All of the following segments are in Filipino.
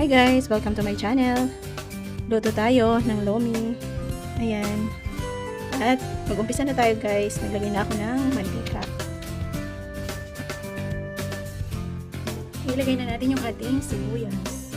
Hi guys! Welcome to my channel. Luto tayo ng lomi. Ayan. At mag-umpisa na tayo guys. Naglagay na ako ng mantika. Ilagay na natin yung ating sibuyas.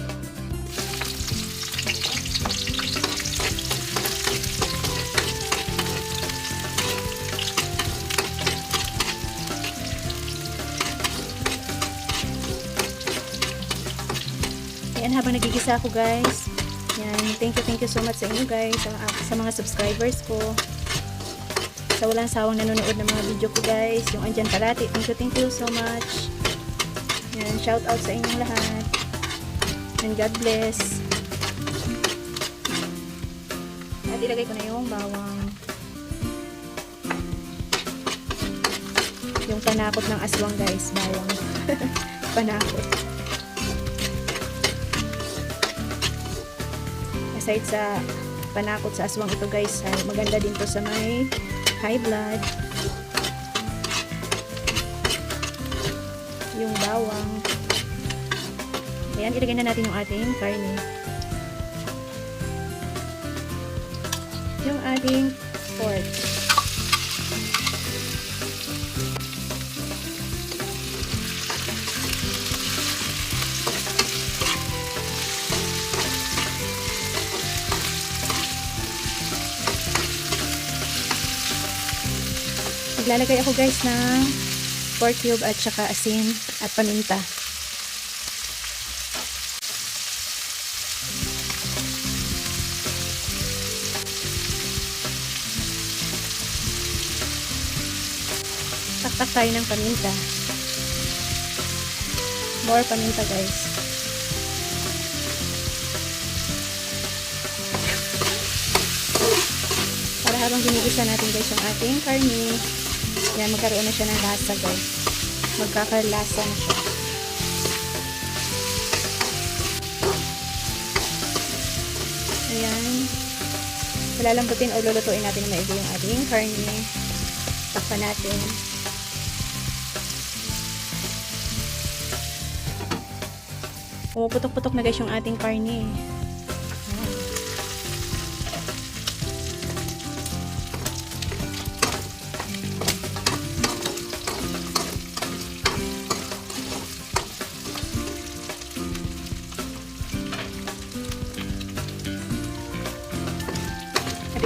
Ayan, habang nagigisa ako guys. Yan, thank you so much sa inyo guys, sa mga subscribers ko. Sa walang sawang nanonood ng mga video ko guys, yung andyan parati. Thank you so much. Yan, shout out sa inyong lahat. And God bless. At ilagay ko na yung bawang. Yung panakot ng aswang guys, bawang. Panakot. Aside sa panakot sa aswang ito guys, maganda din to sa may high blood. Yung bawang. Ayan, ilagay na natin yung ating karne. Yung ating pork. Maglalagay ako guys ng pork cube at saka asin at paminta. Taktak tayo ng paminta. More paminta guys. Para habang ginigisa natin guys yung ating karne, yan, magkaroon na siya ng lasa guys. Magkakalasa na siya. Ayan. Lalambutin o lulutuin natin na maigi yung ating karne. Takpan natin. Pumuputok-putok na guys yung ating karne.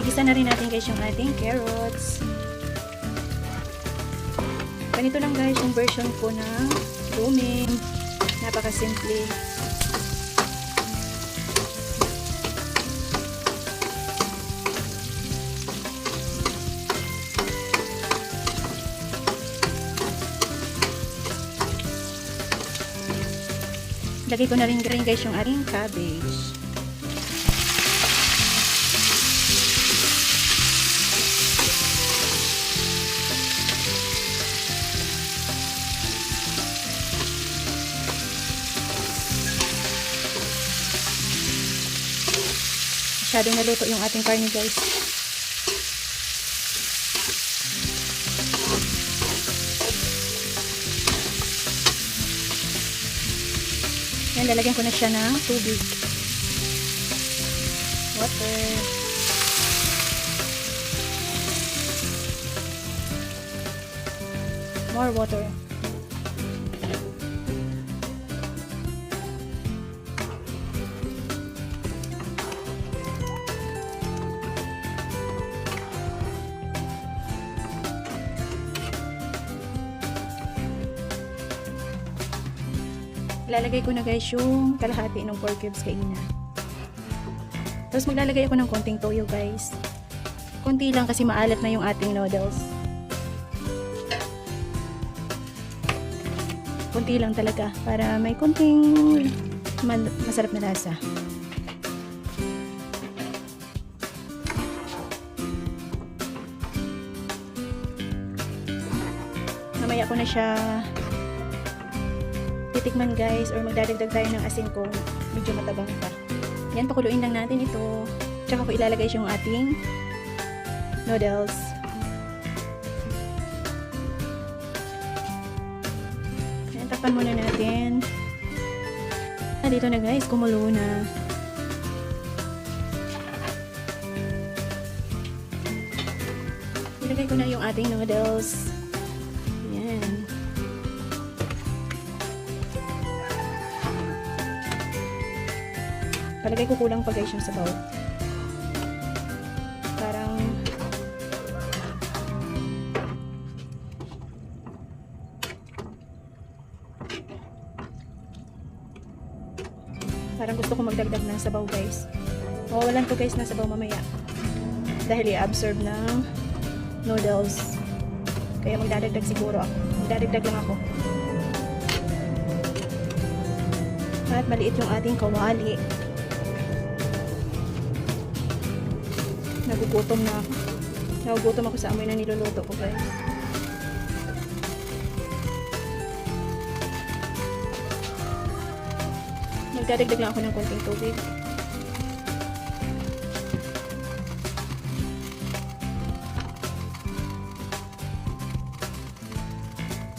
Igisa na rin natin guys yung ating carrots. Ganito lang guys yung version ko ng lomi. Napakasimple. Lagay ko na rin guys yung ating cabbage. Masyadong naluto yung ating karne guys. Yan, lalagyan ko na siya ng tubig. Water. More water. Ilalagay ko na guys yung kalahati ng pork cubes kay Ina. Tapos maglalagay ako ng konting toyo guys. Konti lang kasi maalat na yung ating noodles. Konti lang talaga para may konting masarap na lasa. Mamaya ko na siya titikman guys, or magdadagdag tayo ng asin kung medyo matabang pa. Yan, pakuluin lang natin ito. Tsaka ko ilalagay yung ating noodles. Yan, takpan muna natin. Dito na guys, kumulo na. Ilagay ko na yung ating noodles. Yan. Palagay ko kulang pa guys yung sabaw. Parang gusto ko magdagdag ng sabaw guys. Mawawalan to guys ng sabaw mamaya. Dahil i-absorb ng noodles. Kaya magdadagdag siguro ako. Magdadagdag lang ako. At maliit yung ating kawali. Nagugutom na ako. Nagugutom ako sa amoy na niluluto ko guys. Magdadagdag lang ako ng konting tubig.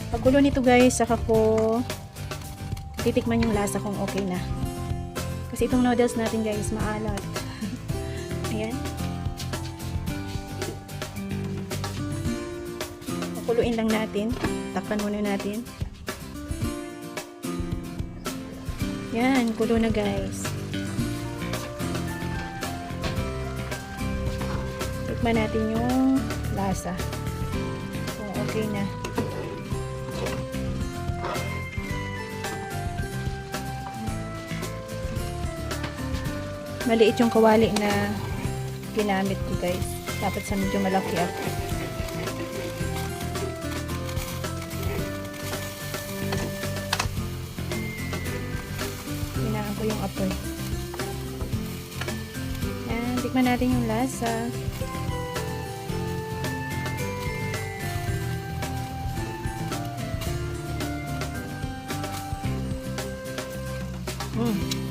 Pagkulo nito guys, saka ko titikman yung lasa kung okay na. Kasi itong noodles natin guys, maalat. Ayan. Pakuluin lang natin. Takpan muna natin. Yan, kulo na guys. Tikman natin yung lasa. Kung okay na. Maliit yung kawali na ginamit ko guys. Dapat sa medyo malaki ako. Ko yung apoy. Yan, tikman natin yung lasa.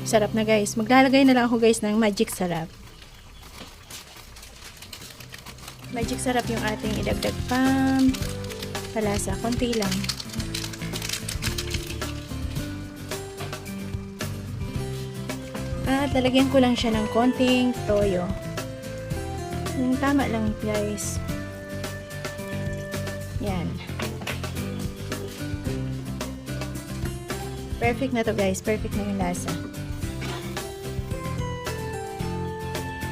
Sarap na guys. Maglalagay na lang ako guys ng magic sarap. Magic sarap yung ating idagdag pang palasa. Konti lang. At lalagyan ko lang siya ng konting toyo. Yung tama lang guys. Yan. Perfect na to guys. Perfect na yung lasa.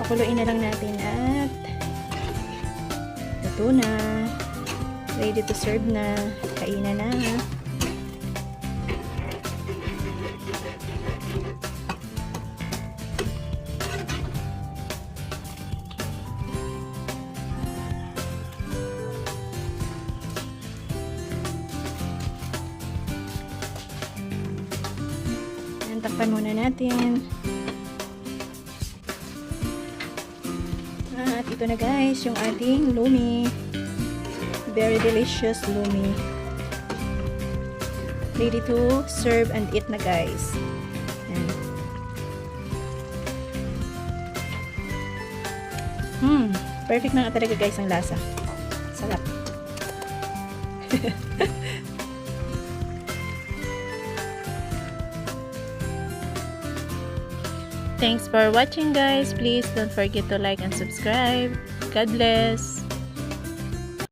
Pakuluin na lang natin at luto na. Ready to serve na. Kainan na. Takpan muna natin. At ito na guys, yung ating lumi. Very delicious lumi. Ready to serve and eat na guys. Yan. Perfect na nga talaga guys ang lasa. Sarap. Thanks for watching guys. Please don't forget to like and subscribe. God bless.